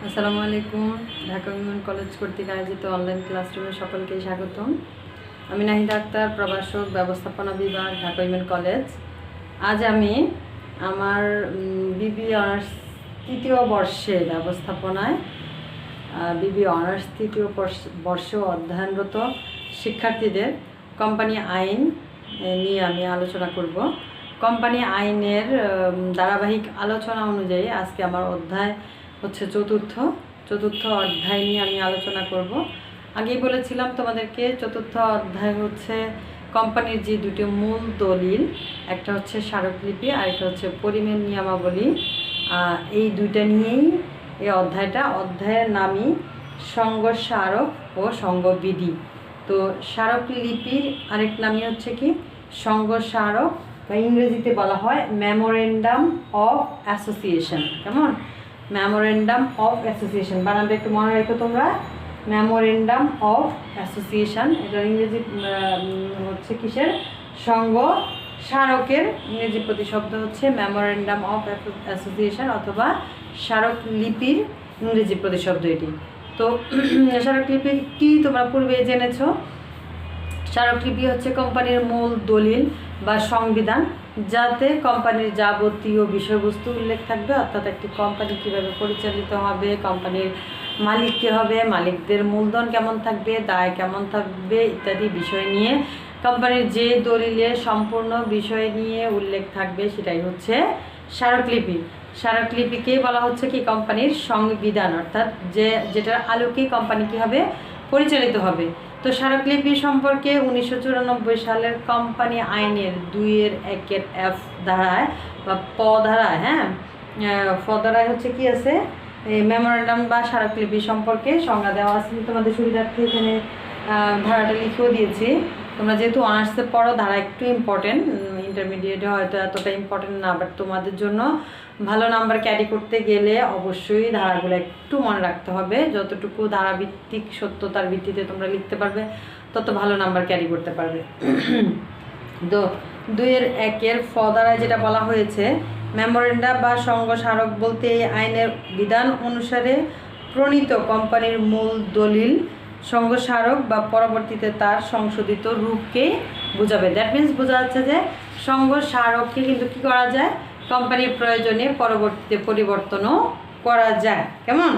আসসালামু আলাইকুম। Dhaka women college কর্তৃক আয়োজিত অনলাইন ক্লাসরুমে সকলকে স্বাগতম। আমি নাহিদা আক্তার, প্রভাষক, ব্যবস্থাপনা বিভাগ, ঢাকা উইমেন কলেজ। আজ আমি আমার বিবি অনার্স তৃতীয় বর্ষে ব্যবস্থাপনায় বিবি অনার্স তৃতীয় বর্ষ অধ্যয়নরত শিক্ষার্থীদের কোম্পানি আইন নিয়ে আমি আলোচনা করব। কোম্পানি আইনের ধারাবাহিক আলোচনা অনুযায়ী আজকে আমার অধ্যায় হচ্ছে চতুর্থ অধ্যায় নিয়ে আমি আলোচনা করব। আগেই বলেছিলাম তোমাদেরকে, চতুর্থ অধ্যায় হচ্ছে কোম্পানির যে দুটি মূল দলিল, একটা হচ্ছে স্মারকলিপি আর একটা হচ্ছে পরিমেয় নিয়মাবলী। এই দুইটা নিয়েই এই অধ্যায়ের নামই সঙ্গ স্মারক ও সঙ্গবিধি। তো স্মারকলিপির আরেক নামই হচ্ছে কি সঙ্গ স্মারক, বা ইংরেজিতে বলা হয় মেমোরেন্ডাম অফ অ্যাসোসিয়েশন। কেমন? মেমোরেন্ডাম অফ অ্যাসোসিয়েশন বানানটা একটু মনে রেখো তোমরা। মেমোরেন্ডাম অফ অ্যাসোসিয়েশন, এটার ইংরেজি হচ্ছে কিসের? সঙ্গ স্মারকের ইংরেজি প্রতিশব্দ হচ্ছে মেমোরেন্ডাম অফ অ্যাসোসিয়েশন অথবা স্মারকলিপির ইংরেজি প্রতিশব্দ এটি। তো স্মারকলিপি কি তোমরা পূর্বে জেনেছো। স্মারকলিপি হচ্ছে কোম্পানির মূল দলিল বা সংবিধান, যাতে কোম্পানির যাবতীয় বিষয়বস্তু উল্লেখ থাকবে, অর্থাৎ একটি কোম্পানি কীভাবে পরিচালিত হবে, কোম্পানির মালিক কে হবে, মালিকদের মূলধন কেমন থাকবে, দায় কেমন থাকবে ইত্যাদি বিষয় নিয়ে কোম্পানির যে দলিলে সম্পূর্ণ বিষয় নিয়ে উল্লেখ থাকবে সেটাই হচ্ছে স্মারকলিপি। স্মারকলিপিকে বলা হচ্ছে কি কোম্পানির সংবিধান, অর্থাৎ যেটার আলোকে কোম্পানি কী হবে, পরিচালিত হবে। তো স্মারকলিপি সম্পর্কে 1994 সালের কোম্পানি আইনের 2-1 F ধারায় বা প ধারায়, প ধারায় হচ্ছে কি আছে, মেমোরেন্ডাম বা স্মারকলিপি সম্পর্কে সংজ্ঞা দেওয়া আছে। তোমাদের সুবিধার্থে এখানে ধারাটা লিখেও দিয়েছি। তোমরা যেহেতু অনার্সে পড়ো, ধারা একটু ইম্পর্টেন্ট, ইন্টারমিডিয়েটে হয়তো এতটা ইম্পর্টেন্ট না, বাট তোমাদের জন্য ভালো নাম্বার ক্যারি করতে গেলে অবশ্যই ধারাগুলো একটু মনে রাখতে হবে। যতটুকু ধারাভিত্তিক সত্যতার ভিত্তিতে তোমরা লিখতে পারবে, তত ভালো নাম্বার ক্যারি করতে পারবে। তো 2-1 ফ দ্বারা যেটা বলা হয়েছে, মেমোরেন্ডাম বা সঙ্গ স্মারক বলতে এই আইনের বিধান অনুসারে প্রণীত কোম্পানির মূল দলিল, সঙ্গ স্মারক বা পরবর্তীতে তার সংশোধিত রূপকে বোঝাবে। দ্যাট মিনস বোঝা যাচ্ছে যে সঙ্গ স্মারককে কিন্তু কী করা যায়, কোম্পানির প্রয়োজনে পরবর্তীতে পরিবর্তনও করা যায়। কেমন?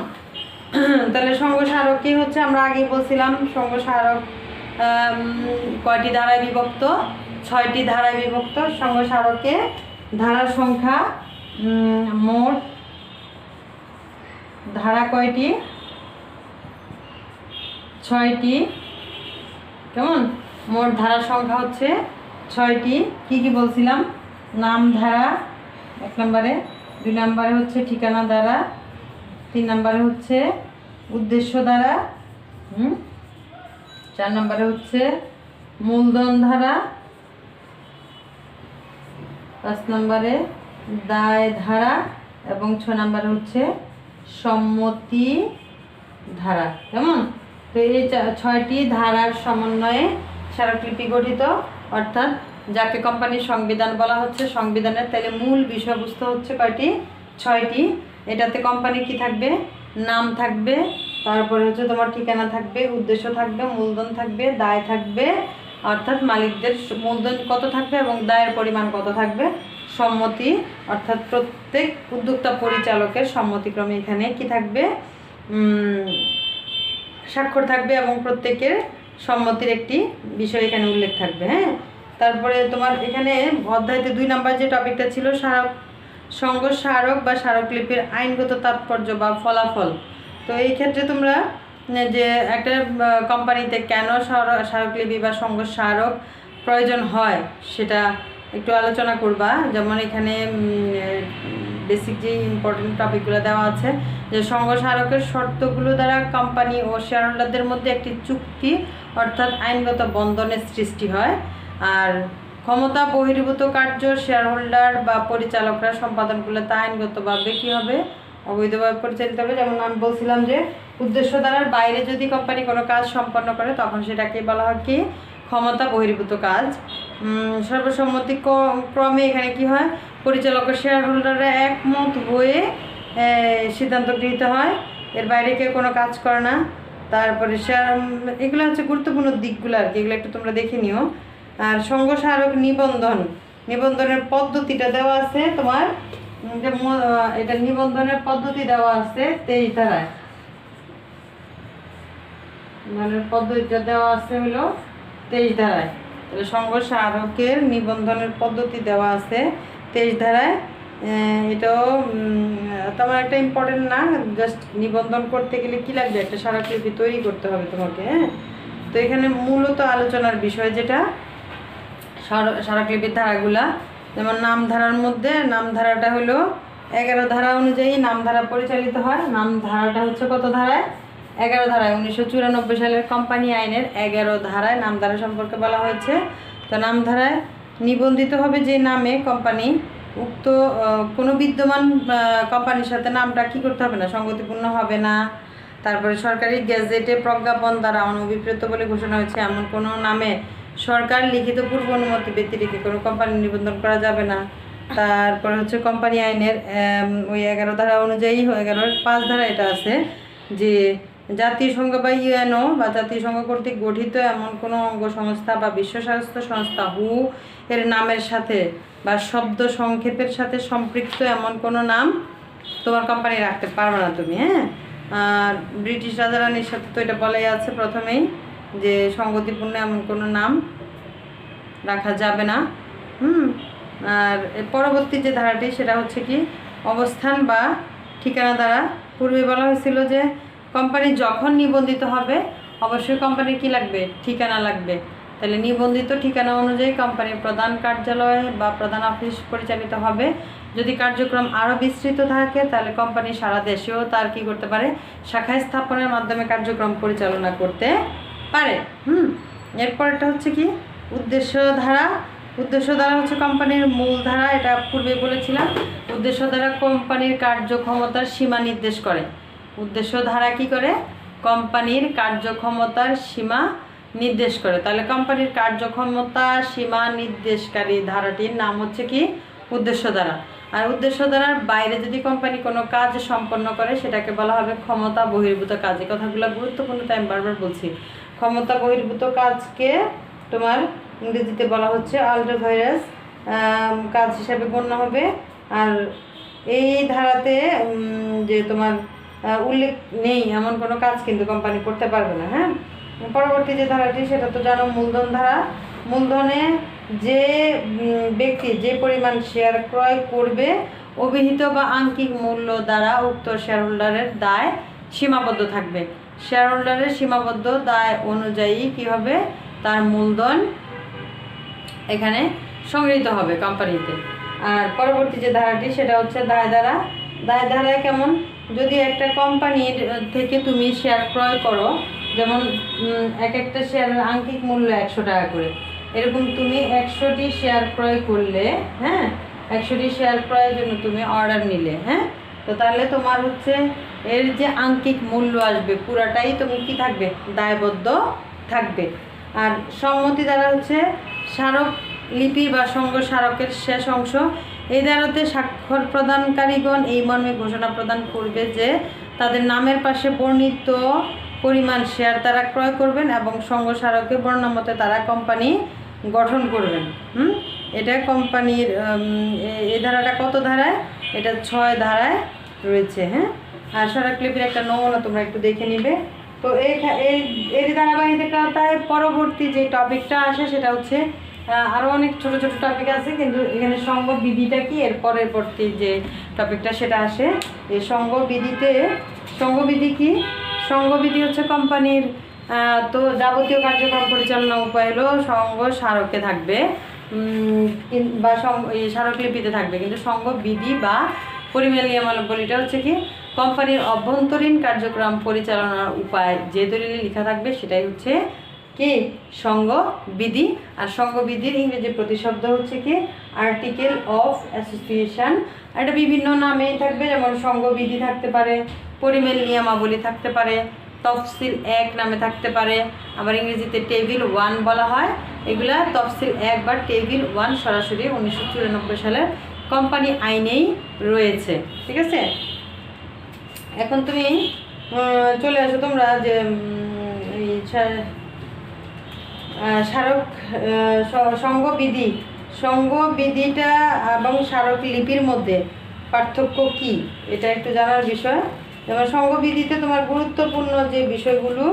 তাহলে সঙ্গ স্মারকই হচ্ছে, আমরা আগেই বলছিলাম সঙ্গ স্মারক কয়টি ধারায় বিভক্ত? 6টি ধারায় বিভক্ত। সঙ্গ স্মারকে ধারার সংখ্যা মোট ধারা কয়টি? 6টি। কেমন? মোট ধারার সংখ্যা হচ্ছে 6টি। কি কি বলছিলাম? নাম ধারা 1 নম্বরে, 2 নম্বরে হচ্ছে ঠিকানা ধারা, 3 নম্বরে হচ্ছে উদ্দেশ্য ধারা, 4 নম্বরে হচ্ছে মূলধন ধারা, 5 নম্বরে দায় ধারা এবং 6 নম্বরে হচ্ছে সম্মতি ধারা। কেমন? তো এই 6টি ধারার সমন্বয়ে স্মারকলিপি গঠিত, অর্থাৎ যাকে কোম্পানির সংবিধান বলা হচ্ছে। সংবিধানের তাহলে মূল বিষয়বস্তু হচ্ছে কয়টি? 6টি। এটাতে কোম্পানির কি থাকবে? নাম থাকবে, তারপরে হচ্ছে তোমার ঠিকানা থাকবে, উদ্দেশ্য থাকবে, মূলধন থাকবে, দায় থাকবে, অর্থাৎ মালিকদের মূলধন কত থাকবে এবং দায়ের পরিমাণ কত থাকবে, সম্মতি অর্থাৎ প্রত্যেক উদ্যোক্তা পরিচালকের সম্মতিক্রমে এখানে কি থাকবে, স্বাক্ষর থাকবে এবং প্রত্যেকের সম্মতির একটি বিষয় এখানে উল্লেখ থাকবে। তারপরে তোমার এখানে অধ্যায়তে 2 নম্বর যে টপিকটা ছিল সঙ্গ স্মারক বা স্মারকলিপির আইনগত তাৎপর্য বা ফলাফল। তো এই ক্ষেত্রে তোমরা যে একটা কোম্পানিতে কেন স্মারকলিপি বা সঙ্গ স্মারক প্রয়োজন হয় সেটা একটু আলোচনা করবা। যেমন এখানে বেসিক যে ইম্পর্টেন্ট টপিকগুলো দেওয়া আছে, যে সঙ্গ স্মারকের শর্তগুলো দ্বারা কোম্পানি ও শেয়ার হোল্ডারদের মধ্যে একটি চুক্তি অর্থাৎ আইনগত বন্ধনের সৃষ্টি হয়। আর ক্ষমতা বহির্ভূত কার্য শেয়ার হোল্ডার বা পরিচালকরা সম্পাদন করলে তা আইনগতভাবে কী হবে, অবৈধভাবে পরিচালিত হবে। যেমন আমি বলছিলাম যে উদ্দেশ্য ধারার বাইরে যদি কোম্পানি কোনো কাজ সম্পন্ন করে তখন সেটাকে বলা হয় কি, ক্ষমতা বহির্ভূত কাজ। সর্বসম্মতি ক্রমে এখানে কি হয়, পরিচালক ও শেয়ার হোল্ডাররা একমত হয়ে সিদ্ধান্ত গৃহীত হয়। এর বাইরে কেউ কোনো কাজ করে না। তারপরে এগুলো হচ্ছে গুরুত্বপূর্ণ দিকগুলো আর কি, এগুলো একটু তোমরা দেখে নিও। আর সঙ্গ স্মারক নিবন্ধনের পদ্ধতিটা দেওয়া আছে তোমার, এটা নিবন্ধনের পদ্ধতি দেওয়া আছে 23 ধারায়। মানে পদ্ধতিটা দেওয়া আছে হলো 23 ধারায়। তাহলে সঙ্গ স্মারকের নিবন্ধনের পদ্ধতি দেওয়া আছে 23 ধারায়। এটাও তেমন একটা ইম্পর্টেন্ট না, জাস্ট নিবন্ধন করতে গেলে কি লাগবে, একটা স্মারকলিপি তৈরি করতে হবে তোমাকে। হ্যাঁ, তো এখানে মূলত আলোচনার বিষয় যেটা স্মারকলিপির ধারাগুলা, যেমন নামধারার মধ্যে নামধারাটা হলো 11 ধারা অনুযায়ী নামধারা পরিচালিত হয়। নামধারাটা হচ্ছে কত ধারায়? 11 ধারায়। 1994 সালের কোম্পানি আইনের 11 ধারায় নামধারা সম্পর্কে বলা হয়েছে। তো নামধারায় নিবন্ধিত হবে যে নামে কোম্পানি, উক্ত কোনো বিদ্যমান কোম্পানির সাথে নামটা কী করতে হবে না, সঙ্গতিপূর্ণ হবে না। তারপরে সরকারি গেজেটে প্রজ্ঞাপন দ্বারা অনভিপ্রেত বলে ঘোষণা হয়েছে এমন কোনো নামে সরকার লিখিত পূর্ব অনুমতি ব্যতিরেকে কোনো কোম্পানি নিবন্ধন করা যাবে না। তারপরে হচ্ছে কোম্পানি আইনের ওই 11 ধারা অনুযায়ী 11-5 ধারা এটা আছে যে জাতিসংঘ বা ইউএনও বা জাতিসংঘ কর্তৃক গঠিত এমন কোনো অঙ্গ সংস্থা বা বিশ্ব স্বাস্থ্য সংস্থা হু এর নামের সাথে বা শব্দ সংক্ষেপের সাথে সম্পৃক্ত এমন কোনো নাম তোমার কোম্পানি রাখতে পারবে না তুমি। হ্যাঁ, আর ব্রিটিশ রাজারানীর সাথে তো এটা বলাই আছে প্রথমেই যে সঙ্গতিপূর্ণ এমন কোনো নাম রাখা যাবে না। আর পরবর্তী যে ধারাটি সেটা হচ্ছে কি অবস্থান বা ঠিকানা দ্বারা। পূর্বে বলা হয়েছিল যে কোম্পানি যখন নিবন্ধিত হবে অবশ্যই কোম্পানির কি লাগবে, ঠিকানা লাগবে। তাহলে নিবন্ধিত ঠিকানা অনুযায়ী কোম্পানির প্রধান কার্যালয় বা প্রধান অফিস পরিচালিত হবে। যদি কার্যক্রম আরও বিস্তৃত থাকে তাহলে কোম্পানি সারা দেশেও তার কি করতে পারে, শাখায় স্থাপনের মাধ্যমে কার্যক্রম পরিচালনা করতে পারে। এরপরটা হচ্ছে কি উদ্দেশ্য ধারা। উদ্দেশ্য ধারা হচ্ছে কোম্পানির মূল ধারা, এটা পূর্বে বলেছিলাম। উদ্দেশ্য ধারা কোম্পানির কার্যক্ষমতার সীমা নির্দেশ করে। উদ্দেশ্য ধারা কি করে? কোম্পানির কার্যক্ষমতার সীমা নির্দেশ করে। তাহলে কোম্পানির কার্যক্ষমতা সীমা নির্দেশকারী ধারাটির নাম হচ্ছে কি উদ্দেশ্য ধারা। আর উদ্দেশ্য ধারার বাইরে যদি কোম্পানি কোনো কাজ সম্পন্ন করে সেটাকে বলা হবে ক্ষমতা বহির্ভূত কাজ। এই কথাগুলো গুরুত্বপূর্ণ, তাই আমি বারবার বলছি। ক্ষমতা বহির্ভূত কাজকে তোমার ইংরেজিতে বলা হচ্ছে আল্ট্রাভাইরাস কাজ হিসাবে গণ্য হবে। আর এই ধারাতে যে তোমার উল্লেখ নেই এমন কোনো কাজ কিন্তু কোম্পানি করতে পারবে না। হ্যাঁ, পরবর্তী যে ধারাটি সেটা তো জানো, মূলধন ধারা। মূলধনে যে ব্যক্তি যে পরিমাণ শেয়ার ক্রয় করবে অভিহিত বা আংকিক মূল্য দ্বারা উক্ত শেয়ার হোল্ডারের দায় সীমাবদ্ধ থাকবে। শেয়ার হোল্ডারের সীমাবদ্ধ দায় অনুযায়ী কী হবে, তার মূলধন এখানে সংগৃহীত হবে কোম্পানিতে। আর পরবর্তী যে ধারাটি সেটা হচ্ছে দায় ধারা। দায় ধারায় কেমন, যদি একটা কোম্পানির থেকে তুমি শেয়ার ক্রয় করো, যেমন এক একটা শেয়ারের আংকিক মূল্য 100 টাকা করে, এরকম তুমি 100টি শেয়ার ক্রয় করলে, হ্যাঁ 100টি শেয়ার ক্রয়ের জন্য তুমি অর্ডার নিলে, হ্যাঁ, তো তাহলে তোমার হচ্ছে এর যে আংকিক মূল্য আসবে পুরাটাই তুমি কি থাকবে, দায়বদ্ধ থাকবে। আর সম্মতি দ্বারা হচ্ছে স্মারক লিপি বা সঙ্গ স্মারকের শেষ অংশ। এই ধারাতে স্বাক্ষর প্রদানকারীগণ এই মর্মে ঘোষণা প্রদান করবে যে তাদের নামের পাশে বর্ণিত পরিমাণ শেয়ার তারা ক্রয় করবেন এবং সঙ্গ স্মারকে বর্ণমতে তারা কোম্পানি গঠন করবেন। এটা কোম্পানির এই ধারাটা কত ধারায়, এটা 6 ধারায় রয়েছে। হ্যাঁ, আর স্মারকলিপির একটা নমুনা তোমরা একটু দেখে নিবে। তো এই ধারাবাহিকতায় পরবর্তী যে টপিকটা আসে সেটা হচ্ছে আরও অনেক ছোট ছোট টপিক আছে, কিন্তু এখানে সঙ্গবিধিটা কি এর পরবর্তী যে টপিকটা সেটা আসে। এই সঙ্গবিধি কি, সঙ্গবিধি হচ্ছে কোম্পানির তো যাবতীয় কার্যক্রম পরিচালনা উপায় হলো সঙ্গ স্মারকে থাকবে বা স্মারকলিপিতে থাকবে, কিন্তু সঙ্গবিধি বা পরিমেয় নিয়মাবলীটা হচ্ছে কি কোম্পানির অভ্যন্তরীণ কার্যক্রম পরিচালনার উপায় যে দলিলে লেখা থাকবে সেটাই হচ্ছে কি সঙ্গবিধি। আর সঙ্গবিধির ইংরেজি প্রতিশব্দ হচ্ছে কি আর্টিকেল অফ অ্যাসোসিয়েশন। এটা বিভিন্ন নামেই থাকবে, যেমন সঙ্গবিধি থাকতে পারে, পরিমেয় নিয়মাবলী থাকতে পারে, তফসিল 1 নামে থাকতে পারে, আবার ইংরেজিতে টেবিল 1 বলা হয়। এগুলা তফসিল 1 বা টেবিল 1 সরাসরি 1994 সালের কোম্পানি আইনেই রয়েছে। ঠিক আছে, এখন তুমি চলে আসো তোমরা যে এই স্মারক সঙ্গবিধি সঙ্গবিধিটা এবং স্মারক লিপির মধ্যে পার্থক্য কি, এটা একটু জানার বিষয়। যেমন সঙ্গবিধিতে তোমার গুরুত্বপূর্ণ যে বিষয়গুলো,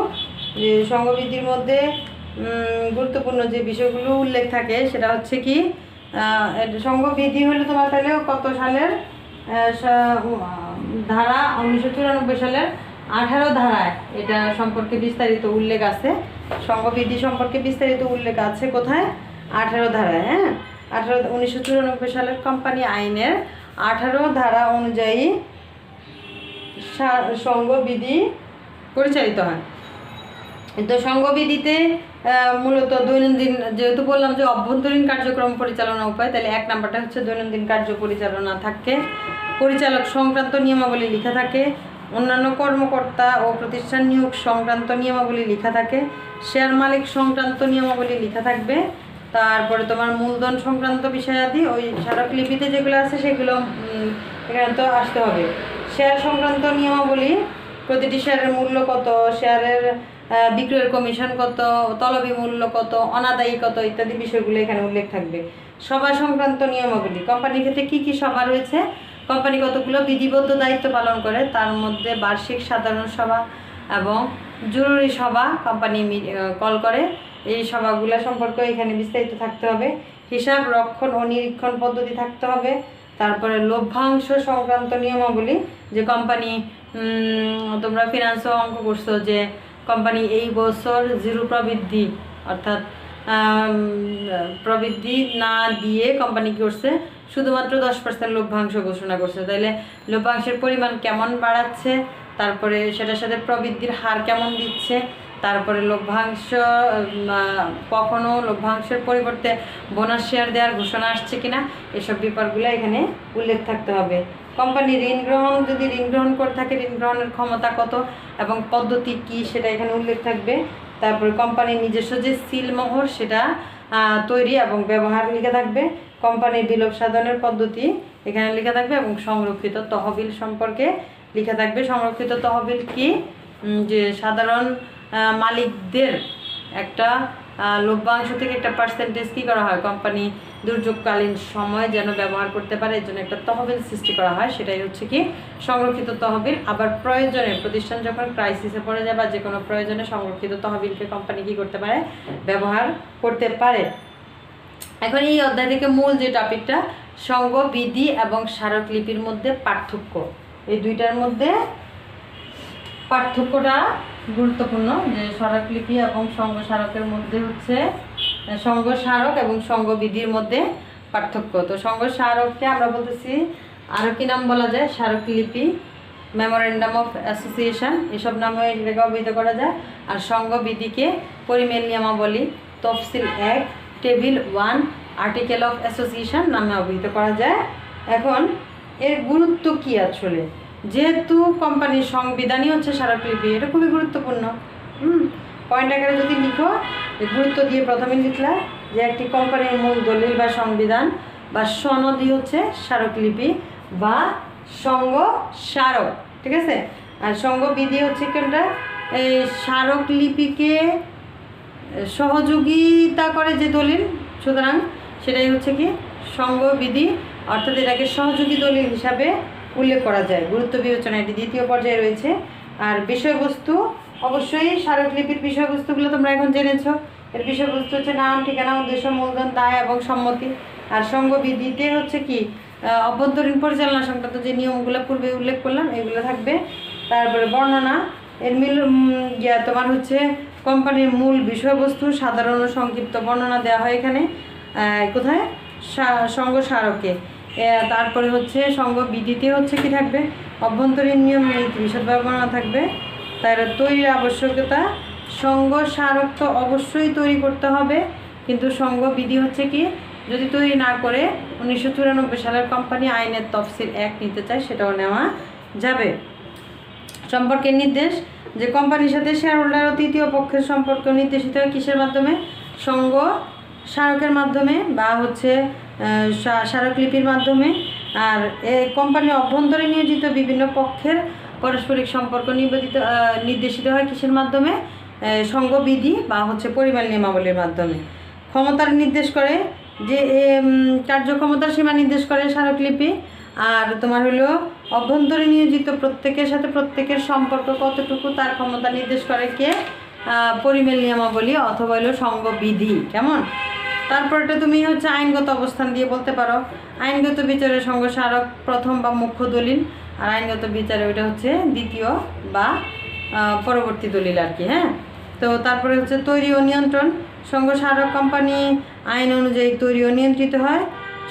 যে সঙ্গবিধির মধ্যে গুরুত্বপূর্ণ যে বিষয়গুলো উল্লেখ থাকে সেটা হচ্ছে কি, সঙ্গবিধি হলো তোমার তাহলে কত সালের ধারা 1994 সালের 18 ধারায় এটা সম্পর্কে বিস্তারিত উল্লেখ আছে। সঙ্গবিধি সম্পর্কে বিস্তারিত উল্লেখ আছে কোথায়? 18 ধারায়। হ্যাঁ, 1994 সালের কোম্পানি আইনের 18 ধারা অনুযায়ী সঙ্গবিধি পরিচালিত হয়। তো সঙ্গবিধিতে মূলত দৈনন্দিন, যেহেতু বললাম যে অভ্যন্তরীণ কার্যক্রম পরিচালনা উপায়, তাহলে 1 নাম্বারটা হচ্ছে দৈনন্দিন কার্য পরিচালনা থাকে, পরিচালক সংক্রান্ত নিয়মাবলী লেখা থাকে, অন্যান্য কর্মকর্তা ও প্রতিষ্ঠান নিয়োগ সংক্রান্ত নিয়মাবলী লেখা থাকে, শেয়ার মালিক সংক্রান্ত নিয়মাবলী লেখা থাকবে। তারপরে তোমার মূলধন সংক্রান্ত বিষয়াদি ওই স্মারকলিপিতে যেগুলো আছে সেগুলো এখানে তো আসতে হবে। শেয়ার সংক্রান্ত নিয়মাবলী, প্রতিটি শেয়ারের মূল্য কত, শেয়ারের বিক্রয়ের কমিশন কত, তলবি মূল্য কত, অনাদায়ী কত ইত্যাদি বিষয়গুলো এখানে উল্লেখ থাকবে। সভা সংক্রান্ত নিয়মাবলী, কোম্পানির ক্ষেত্রে কী কী সভা রয়েছে, কোম্পানি কতগুলো বিধিবদ্ধ দায়িত্ব পালন করে, তার মধ্যে বার্ষিক সাধারণ সভা এবং জরুরি সভা কোম্পানি কল করে, এই সভাগুলো সম্পর্কে এখানে বিস্তারিত থাকতে হবে। হিসাব রক্ষণ ও নিরীক্ষণ পদ্ধতি থাকতে হবে। তারপরে লভ্যাংশ সংক্রান্ত নিয়মাবলী, যে কোম্পানি তোমরা ফিনান্সও অঙ্ক করছো যে কোম্পানি এই বছর জিরো প্রবৃদ্ধি অর্থাৎ প্রবৃদ্ধি না দিয়ে কোম্পানি কী করছে, শুধুমাত্র 10% লভ্যাংশ ঘোষণা করছে, তাইলে লভ্যাংশের পরিমাণ কেমন বাড়াচ্ছে, তারপরে সেটার সাথে প্রবৃদ্ধির হার কেমন দিচ্ছে, তারপরে লভ্যাংশ কখনো লভ্যাংশের পরিবর্তে বোনাস শেয়ার দেওয়ার ঘোষণা আসছে কিনা, এসব ব্যাপারগুলো এখানে উল্লেখ থাকতে হবে। কোম্পানি ঋণ গ্রহণ, যদি ঋণ গ্রহণ করে থাকে ঋণ গ্রহণের ক্ষমতা কত এবং পদ্ধতি কি সেটা এখানে উল্লেখ থাকবে। তারপরে কোম্পানির নিজস্ব যে সিলমোহর সেটা তৈরি এবং ব্যবহার লেখা থাকবে। কোম্পানির বিলোপ সাধনের পদ্ধতি এখানে লেখা থাকবে এবং সংরক্ষিত তহবিল সম্পর্কে লেখা থাকবে। সংরক্ষিত তহবিল কি, যে সাধারণ মালিকদের একটা লভ্যাংশ থেকে একটা পার্সেন্টেজ কী করা হয়, কোম্পানি দুর্যোগকালীন সময় যেন ব্যবহার করতে পারে এর জন্য একটা তহবিল সৃষ্টি করা হয়, সেটাই হচ্ছে কি সংরক্ষিত তহবিল। আবার প্রয়োজনে প্রতিষ্ঠান যখন ক্রাইসিসে পড়ে যায় বা যে কোনো প্রয়োজনে সংরক্ষিত তহবিলকে কোম্পানি কী করতে পারে, ব্যবহার করতে পারে। এখন এই অধ্যায় থেকে মূল যে টপিকটা, সঙ্গবিধি এবং স্মারকলিপির মধ্যে পার্থক্য, এই দুইটার মধ্যে পার্থক্যটা গুরুত্বপূর্ণ। যে স্মারকলিপি এবং সঙ্গ স্মারকের মধ্যে হচ্ছে সঙ্গ স্মারক এবং সঙ্গবিধির মধ্যে পার্থক্য। তো সঙ্গ স্মারককে আমরা বলতেছি আরও কি নাম বলা যায়, স্মারকলিপি, মেমোরেন্ডাম অফ অ্যাসোসিয়েশন, এসব নামে এটাকে অভিহিত করা যায়। আর সঙ্গবিধিকে পরিমেল নিয়মাবলী, তফসিল 1, টেবিল 1, আর্টিকেল অফ অ্যাসোসিয়েশন নামে অভিহিত করা যায়। এখন এর গুরুত্ব কী আসলে, যেহেতু কোম্পানির সংবিধানই হচ্ছে স্মারকলিপি, এটা খুবই গুরুত্বপূর্ণ। পয়েন্ট আকারে যদি লিখো, গুরুত্ব দিয়ে প্রথমে লিখলা যে একটি কোম্পানির মূল দলিল বা সংবিধান বা সনদই হচ্ছে স্মারকলিপি বা সঙ্গ স্মারক, ঠিক আছে। আর সঙ্গবিধি হচ্ছে কোনটা, এই স্মারকলিপিকে সহযোগিতা করে যে দলিল, সুতরাং সেটাই হচ্ছে কি সঙ্গবিধি, অর্থাৎ এটাকে সহযোগী দলিল হিসাবে উল্লেখ করা যায়। গুরুত্ব বিবেচনা এটি দ্বিতীয় পর্যায়ে রয়েছে। আর বিষয়বস্তু, অবশ্যই স্মারকলিপির বিষয়বস্তুগুলো তোমরা এখন জেনেছো। এর বিষয়বস্তু হচ্ছে নাম, ঠিকানা, উদ্দেশ্য, মূলধন, দায় এবং সম্মতি। আর সঙ্গবিধিতে হচ্ছে কি অভ্যন্তরীণ পরিচালনা সংক্রান্ত যে নিয়মগুলো পূর্বে উল্লেখ করলাম এগুলো থাকবে। তারপরে বর্ণনা, এর তোমার হচ্ছে কোম্পানির মূল বিষয়বস্তু সাধারণ ও সংক্ষিপ্ত বর্ণনা দেওয়া হয় এখানে, কোথায়, সঙ্গ স্মারকে। তারপরে হচ্ছে সঙ্গবিধিতে হচ্ছে কি থাকবে, অভ্যন্তরীণ নিয়ম নীতি বিশদ বর্ণনা থাকবে। তার তৈরির আবশ্যকতা, সঙ্গ স্মারক তো অবশ্যই তৈরি করতে হবে, কিন্তু সঙ্গবিধি হচ্ছে কি যদি তৈরি না করে 1994 সালের কোম্পানি আইনের তফসিল 1 নিতে চায় সেটাও নেওয়া যাবে। সম্পর্কের নির্দেশ, যে কোম্পানির সাথে শেয়ার হোল্ডার ও তৃতীয় পক্ষের সম্পর্ক নির্দেশিত হয় কিসের মাধ্যমে, সঙ্গ স্মারকের মাধ্যমে বা হচ্ছে স্মারকলিপির মাধ্যমে। আর কোম্পানির অভ্যন্তরে নিয়োজিত বিভিন্ন পক্ষের পারস্পরিক সম্পর্ক নির্দেশিত হয় কিসের মাধ্যমে? সঙ্গবিধি বা হচ্ছে পরিমাণ নিয়মাবলীর মাধ্যমে। ক্ষমতার নির্দেশ করে যে কার্যক্ষমতার সীমা নির্দেশ করে স্মারকলিপি। আর তোমার হলো অভ্যন্তরে নিয়োজিত প্রত্যেকের সাথে প্রত্যেকের সম্পর্ক কতটুকু তার ক্ষমতা নির্দেশ করে কে? পরিমেল নিয়মাবলী অথবা হলো সঙ্গবিধি। কেমন? তারপরটা তুমি হচ্ছে আইনগত অবস্থান দিয়ে বলতে পারো। আইনগত বিচারে সঙ্গ স্মারক প্রথম বা মুখ্য দলিল, আর আইনগত বিচারে ওইটা হচ্ছে দ্বিতীয় বা পরবর্তী দলিল আর কি। হ্যাঁ, তো তারপরে হচ্ছে তৈরি ও নিয়ন্ত্রণ। সঙ্গ স্মারক কোম্পানি আইন অনুযায়ী তৈরি ও নিয়ন্ত্রিত হয়,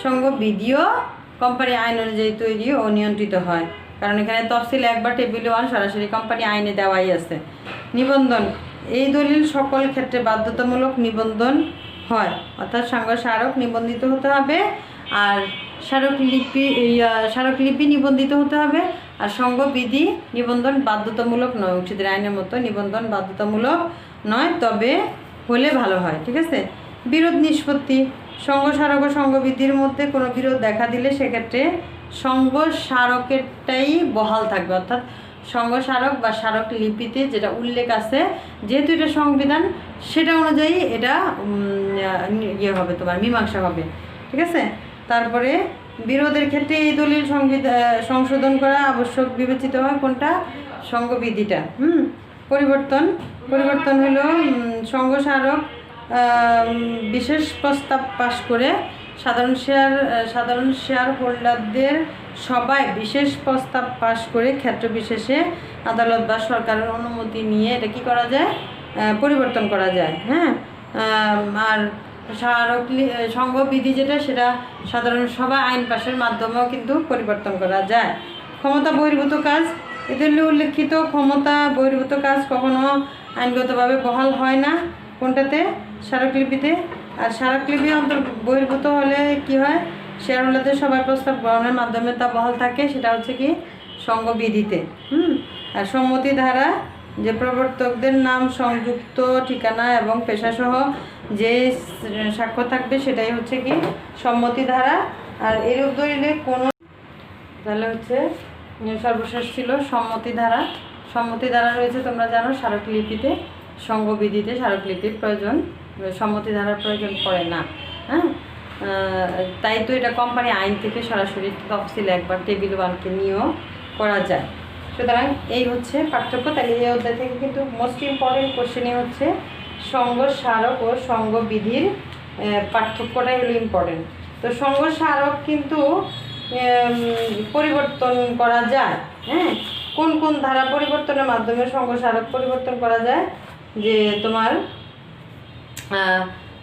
সঙ্গবিধিও কোম্পানি আইন অনুযায়ী তৈরি ও নিয়ন্ত্রিত হয়, কারণ এখানে তফসিল 1 বা টেবিল 1 সরাসরি কোম্পানি আইনে দেওয়াই আছে। নিবন্ধন, এই দলিল সকল ক্ষেত্রে বাধ্যতামূলক নিবন্ধন হয়, অর্থাৎ সঙ্গ স্মারক নিবন্ধিত হতে হবে, আর স্মারকলিপি নিবন্ধিত হতে হবে, আর সঙ্গবিধি নিবন্ধন বাধ্যতামূলক নয়। অংশীদার আইনের মতো নিবন্ধন বাধ্যতামূলক নয়, তবে হলে ভালো হয়। ঠিক আছে। বিরোধ নিষ্পত্তি, সঙ্গ স্মারক ও সঙ্গবিধির মধ্যে কোনো বিরোধ দেখা দিলে সেক্ষেত্রে সঙ্গ স্মারকেরটাই বহাল থাকবে, অর্থাৎ সঙ্গ স্মারক বা স্মারকলিপিতে যেটা উল্লেখ আছে, যেহেতু এটা সংবিধান, সেটা অনুযায়ী এটা হবে, তোমার মীমাংসা হবে। ঠিক আছে। তারপরে বিরোধের ক্ষেত্রে এই দলিল সংশোধন করা আবশ্যক বিবেচিত হয় কোনটা? সঙ্গবিধিটা। পরিবর্তন হলো সঙ্গ স্মারক বিশেষ প্রস্তাব পাশ করে সাধারণ শেয়ার হোল্ডারদের সবাই বিশেষ প্রস্তাব পাশ করে ক্ষেত্র বিশেষে আদালত বা সরকারের অনুমতি নিয়ে এটা কি করা যায়? পরিবর্তন করা যায়। হ্যাঁ, আর সঙ্গবিধি যেটা, সেটা সাধারণ সভা আইন পাশের মাধ্যমেও কিন্তু পরিবর্তন করা যায়। ক্ষমতা বহির্ভূত কাজ, এদের উল্লেখিত ক্ষমতা বহির্ভূত কাজ কখনো আইনগতভাবে বহাল হয় না। কোনটাতে? স্মারকলিপিতে। আর স্মারকলিপি বহির্ভূত হলে কি হয়? শেয়ার হোল্ডারদের সবাই প্রস্তাব গ্রহণের মাধ্যমে তা বহাল থাকে, সেটা হচ্ছে কি? সঙ্গবিধিতে। আর সম্মতি ধারা, যে প্রবর্তকদের নাম, সংযুক্ত ঠিকানা এবং পেশাসহ যে সাক্ষ্য থাকবে সেটাই হচ্ছে কি? সম্মতি ধারা। আর এরূপ দলিলে কোনো, তাহলে হচ্ছে সর্বশেষ ছিল সম্মতি ধারা। সম্মতি ধারা রয়েছে তোমরা জানো স্মারকলিপিতে, সঙ্গবিধিতে স্মারকলিপির প্রয়োজন, সম্মতি ধারার প্রয়োজন পড়ে না। হ্যাঁ, তাই তো এটা কোম্পানি আইন থেকে সরাসরি তফসিল 1 বা টেবিল 1কে নিয়েও করা যায়। সুতরাং এই হচ্ছে পার্থক্য। তাহলে এই অধ্যায় থেকে কিন্তু মোস্ট ইম্পর্টেন্ট কোশ্চেনই হচ্ছে সঙ্গ স্মারক ও সঙ্গবিধির পার্থক্যটাই হলো ইম্পর্টেন্ট। তো সঙ্গ স্মারক কিন্তু পরিবর্তন করা যায়। হ্যাঁ, কোন কোন ধারা পরিবর্তনের মাধ্যমে সঙ্গ স্মারক পরিবর্তন করা যায়? যে তোমার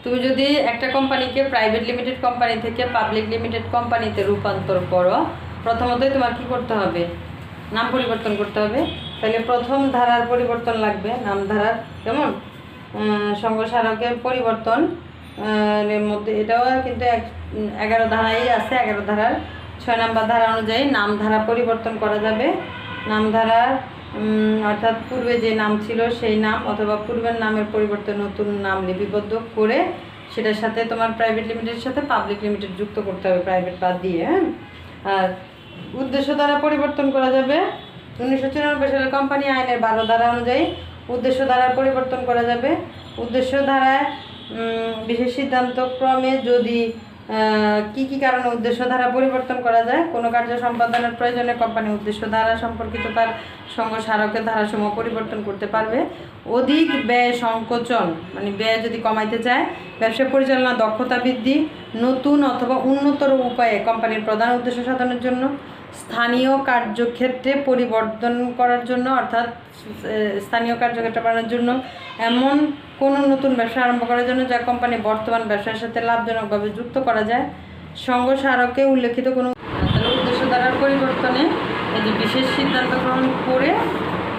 তুমি যদি একটা কোম্পানিকে প্রাইভেট লিমিটেড কোম্পানি থেকে পাবলিক লিমিটেড কোম্পানিতে রূপান্তর করো, প্রথমতই তোমার কি করতে হবে? নাম পরিবর্তন করতে হবে। তাহলে প্রথম ধারার পরিবর্তন লাগবে, নাম ধারার। কেমন? সঙ্গ স্মারকের পরিবর্তন এর মধ্যে এটাও কিন্তু 11 ধারাই আছে। 11 ধারার 6 নম্বর ধারা অনুযায়ী নাম ধারা পরিবর্তন করা যাবে। নাম ধারার অর্থাৎ পূর্বে যে নাম ছিল সেই নাম অথবা পূর্বের নামের পরিবর্তে নতুন নাম লিপিবদ্ধ করে সেটার সাথে তোমার প্রাইভেট লিমিটেডের সাথে পাবলিক লিমিটেড যুক্ত করতে হবে, প্রাইভেট বাদ দিয়ে। হ্যাঁ, আর উদ্দেশ্য দ্বারা পরিবর্তন করা যাবে। 1994 সালের কোম্পানি আইনের 12 ধারা অনুযায়ী উদ্দেশ্য দ্বারা পরিবর্তন করা যাবে। উদ্দেশ্য ধারায় বিশেষ সিদ্ধান্ত ক্রমে যদি কি কারণে উদ্দেশ্য ধারা পরিবর্তন করা যায়? কোনো কার্য সম্পাদনের প্রয়োজনে কোম্পানি উদ্দেশ্য ধারা সম্পর্কিত তার সঙ্গ স্মারকের ধারাসমূহ পরিবর্তন করতে পারবে। অধিক ব্যয় সংকোচন, মানে ব্যয় যদি কমাইতে চায়, ব্যবসা পরিচালনা দক্ষতা বৃদ্ধি, নতুন অথবা উন্নতর উপায়ে কোম্পানির প্রধান উদ্দেশ্য সাধনের জন্য, স্থানীয় কার্যক্ষেত্রে পরিবর্তন করার জন্য, অর্থাৎ স্থানীয় কার্যক্ষেত্র বাড়ানোর জন্য, এমন কোনো নতুন ব্যবসা আরম্ভ করার জন্য যা কোম্পানি বর্তমান ব্যবসার সাথে লাভজনকভাবে যুক্ত করা যায়। সঙ্গ স্মারকে উল্লেখিত কোনো উদ্দেশ্য দ্বারার পরিবর্তনে এই যে বিশেষ সিদ্ধান্ত গ্রহণ করে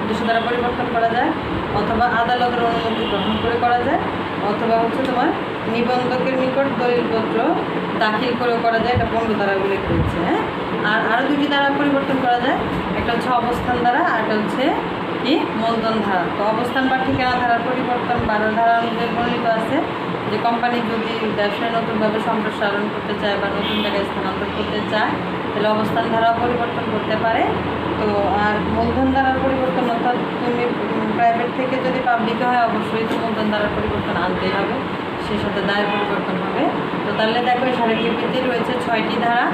উদ্দেশ্য দ্বারা পরিবর্তন করা যায়, অথবা আদালতের অনুমতি গ্রহণ করে করা যায়, অথবা হচ্ছে তোমার নিবন্ধকের নিকট দলিলপত্র দাখিল করেও করা যায়। এটা 15 ধারা উল্লেখ রয়েছে। হ্যাঁ, আর আরও 2টি ধারা পরিবর্তন করা যায়। একটা হচ্ছে অবস্থান ধারা, আর একটা হচ্ছে কি? মূলধন ধারা। তো অবস্থান বা ঠিকানা ধারার পরিবর্তন 12 ধারা অনুযায়ী বর্ণিত আছে যে কোম্পানি যদি ব্যবসায় নতুনভাবে সম্প্রসারণ করতে চায় বা নতুন জায়গায় স্থানান্তর করতে চায় তাহলে অবস্থান ধারাও পরিবর্তন করতে পারে। তো আর মূলধন ধারার পরিবর্তন অর্থাৎ তুমি প্রাইভেট থেকে যদি পাবলিকে হয় অবশ্যই তো মূলধন ধারার পরিবর্তন আনতেই হবে, সেই সাথে দায়ের পরিবর্তন হবে। তো তাহলে দেখো সারিটিপিতে রয়েছে 6টি ধারা,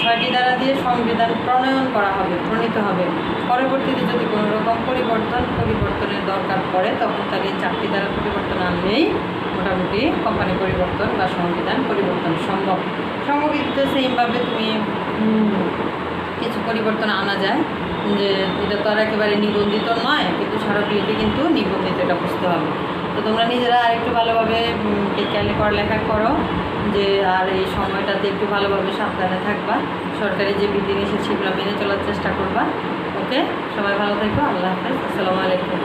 6টি ধারা দিয়ে সংবিধান প্রণয়ন করা হবে, প্রণীত হবে। পরবর্তীতে যদি কোনো রকম পরিবর্তনের দরকার পড়ে তখন তাহলে 4টি ধারা পরিবর্তন আনলেই মোটামুটি কোম্পানি পরিবর্তন বা সংবিধান পরিবর্তন সম্ভব। সংবিধিত সেইভাবে তুমি কিছু পরিবর্তন আনা যায়, যে এটা তো আর একেবারে নিবন্ধিত নয়, কিন্তু সারাটিতে কিন্তু নিবন্ধিত, এটা বুঝতে হবে। তো তোমরা নিজেরা আরেকটু ভালোভাবে টেককেয়ারলি পড়ালেখা করো, যে আর এই সময়টাতে একটু ভালোভাবে সাবধানে থাকবা, সরকারি যে বিধিনিষেধ সেগুলো মেনে চলার চেষ্টা করবা। ওকে, সবাই ভালো থেকো, আল্লাহ হাফেজ, আসসালামু আলাইকুম।